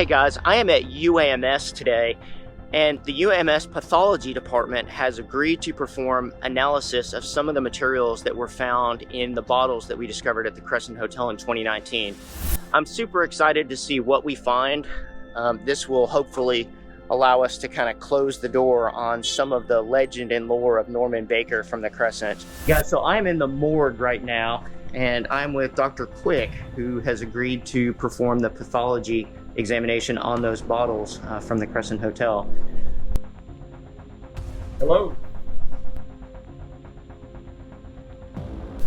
Hey guys, I am at UAMS today, and the UAMS pathology department has agreed to perform analysis of some of the materials that were found in the bottles that we discovered at the Crescent Hotel in 2019. I'm super excited to see what we find. This will hopefully allow us to kind of close the door on some of the legend and lore of Norman Baker from the Crescent. Yeah, so I'm in the morgue right now, and I'm with Dr. Quick, who has agreed to perform the pathology examination on those bottles from the Crescent Hotel. Hello.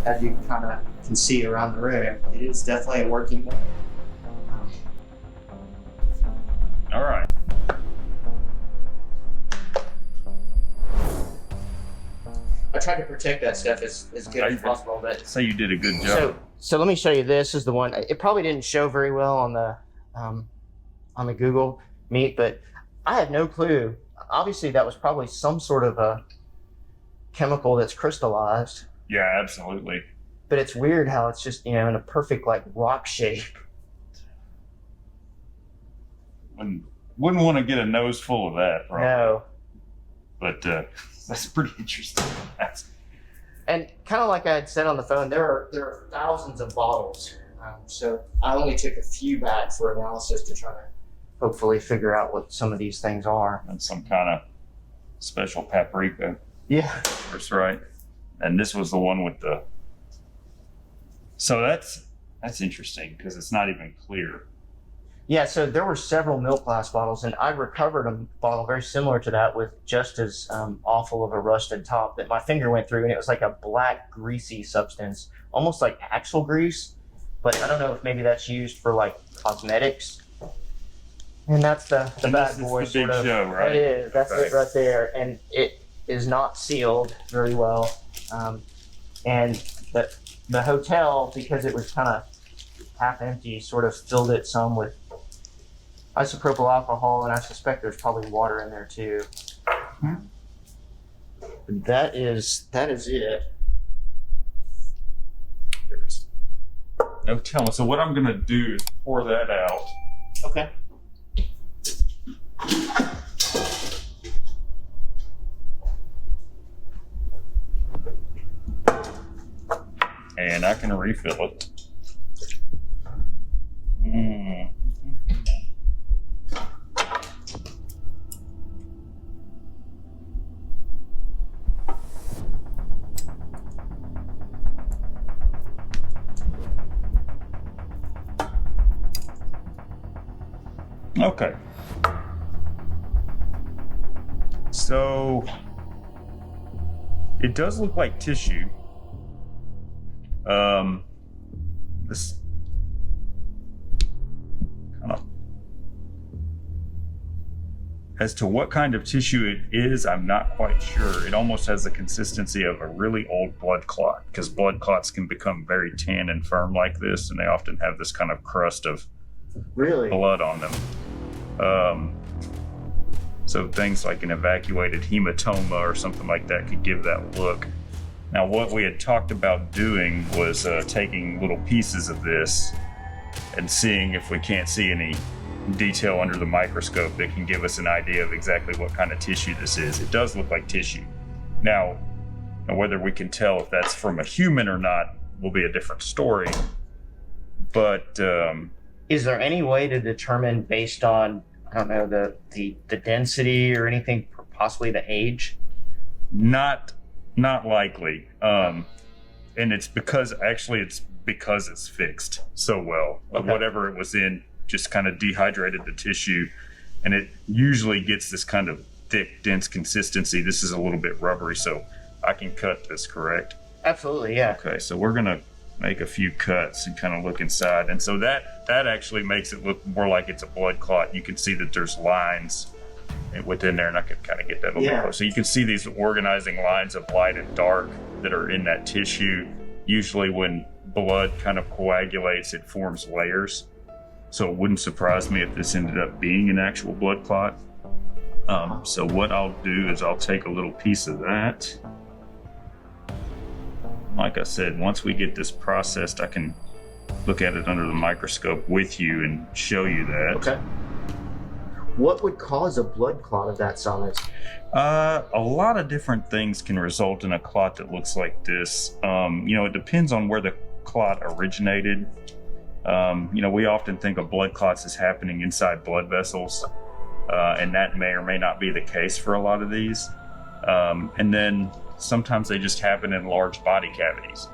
As you kind of can see around the room, it is definitely a working one. All right. I tried to protect that stuff as good as possible, but So you did a good job. So let me show you. This is the one. It probably didn't show very well on the Google Meet, but I had no clue. Obviously, that was probably some sort of a chemical that's crystallized. Yeah, absolutely. But it's weird how it's just, in a perfect like rock shape. Wouldn't want to get a nose full of that, probably. No. But that's pretty interesting. And kind of like I had said on the phone, there are thousands of bottles. So I only took a few back for analysis to try to hopefully figure out what some of these things are. And some kind of special paprika. Yeah. That's right. And this was the one with the. So that's interesting because it's not even clear. Yeah, so there were several milk glass bottles, and I recovered a bottle very similar to that with just as awful of a rusted top that my finger went through, and it was like a black, greasy substance, almost like axle grease, but I don't know if maybe that's used for like cosmetics. And that's the bad boy the big sort of. show, right? It is. That's it right there, and it is not sealed very well. And the hotel, because it was kind of half empty, sort of filled it some with isopropyl alcohol, and I suspect there's probably water in there too. That is it. No telling. So what I'm going to do is pour that out. Okay. And I can refill it. Okay. So it does look like tissue. This kind of, as to what kind of tissue it is, I'm not quite sure. It almost has the consistency of a really old blood clot, because blood clots can become very tan and firm like this, and they often have this kind of crust of blood on them. So things like an evacuated hematoma or something like that could give that look. Now, what we had talked about doing was taking little pieces of this and seeing if we can't see any detail under the microscope that can give us an idea of exactly what kind of tissue this is. It does look like tissue. Now whether we can tell if that's from a human or not will be a different story. But is there any way to determine based on, I don't know, the density or anything, possibly the age? Not likely. And it's because it's fixed so well. Okay. Whatever it was in just kind of dehydrated the tissue, and it usually gets this kind of thick, dense consistency. This is a little bit rubbery, so I can cut this, correct? Absolutely, yeah. Okay, so we're gonna make a few cuts and kind of look inside. And so that actually makes it look more like it's a blood clot. You can see that there's lines within there, and I can kind of get that a little bit close. So you can see these organizing lines of light and dark that are in that tissue. Usually when blood kind of coagulates, it forms layers. So it wouldn't surprise me if this ended up being an actual blood clot. So what I'll do is I'll take a little piece of that. Like I said, once we get this processed, I can look at it under the microscope with you and show you that. Okay. What would cause a blood clot of that size? A lot of different things can result in a clot that looks like this. It depends on where the clot originated. We often think of blood clots as happening inside blood vessels, and that may or may not be the case for a lot of these. And then sometimes they just happen in large body cavities.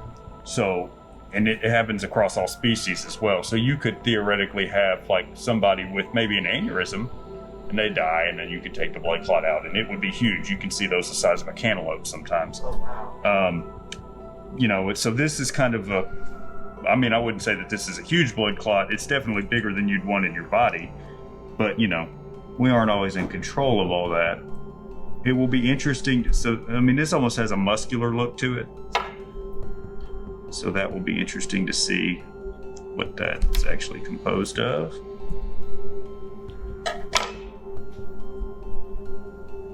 And it happens across all species as well. So you could theoretically have like somebody with maybe an aneurysm and they die, and then you could take the blood clot out and it would be huge. You can see those the size of a cantaloupe sometimes. Oh, wow. So this is kind of I wouldn't say that this is a huge blood clot. It's definitely bigger than you'd want in your body, but we aren't always in control of all that. It will be interesting. This almost has a muscular look to it. So that will be interesting to see what that's actually composed of.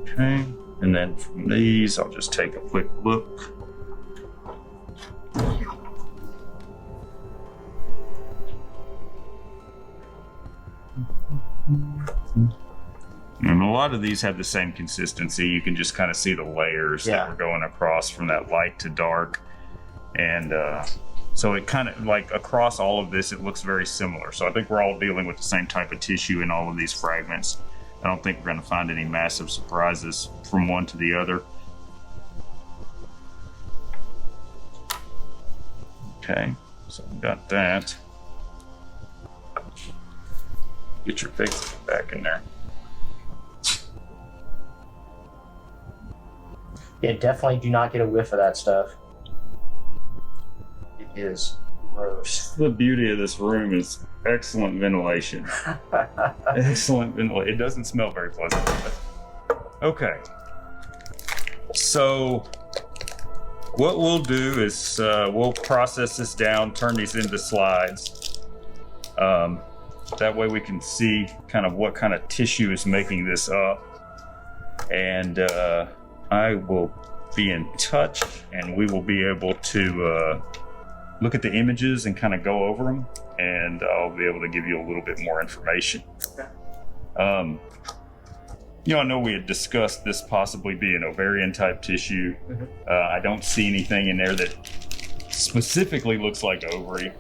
Okay, and then from these, I'll just take a quick look. And a lot of these have the same consistency. You can just kind of see the layers that are going across from that light to dark. And so it kind of like across all of this, it looks very similar. So I think we're all dealing with the same type of tissue in all of these fragments. I don't think we're going to find any massive surprises from one to the other. Okay, so we got that. Get your face back in there. Yeah, definitely do not get a whiff of that stuff. It is gross. The beauty of this room is excellent ventilation. Excellent ventilation. It doesn't smell very pleasant. Okay. So what we'll do is we'll process this down, turn these into slides. That way we can see kind of what kind of tissue is making this up. And I will be in touch, and we will be able to look at the images and kind of go over them, and I'll be able to give you a little bit more information. I know we had discussed this possibly being ovarian type tissue. I don't see anything in there that specifically looks like ovary.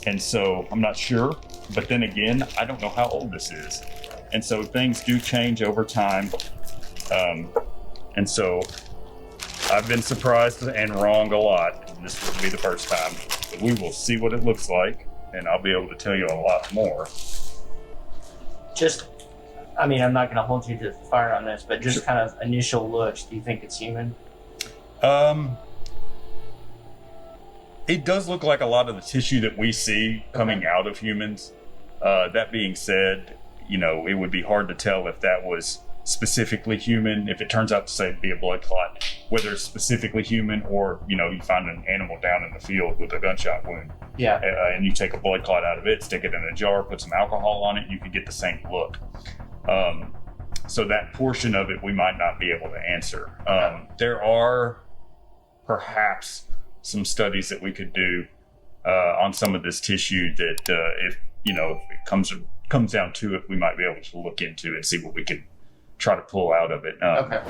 And so I'm not sure, but then again, I don't know how old this is. And so things do change over time. And so I've been surprised and wrong a lot. This will be the first time. But we will see what it looks like, and I'll be able to tell you a lot more. I'm not going to hold you to the fire on this, but just kind of initial looks, do you think it's human? It does look like a lot of the tissue that we see coming out of humans. That being said, it would be hard to tell if that was specifically human. If it turns out to say be a blood clot, whether it's specifically human or, you find an animal down in the field with a gunshot wound. Yeah. And you take a blood clot out of it, stick it in a jar, put some alcohol on it, you could get the same look. So that portion of it we might not be able to answer. There are perhaps some studies that we could do on some of this tissue that if it comes down to it, we might be able to look into and see what we can try to pull out of it. Okay.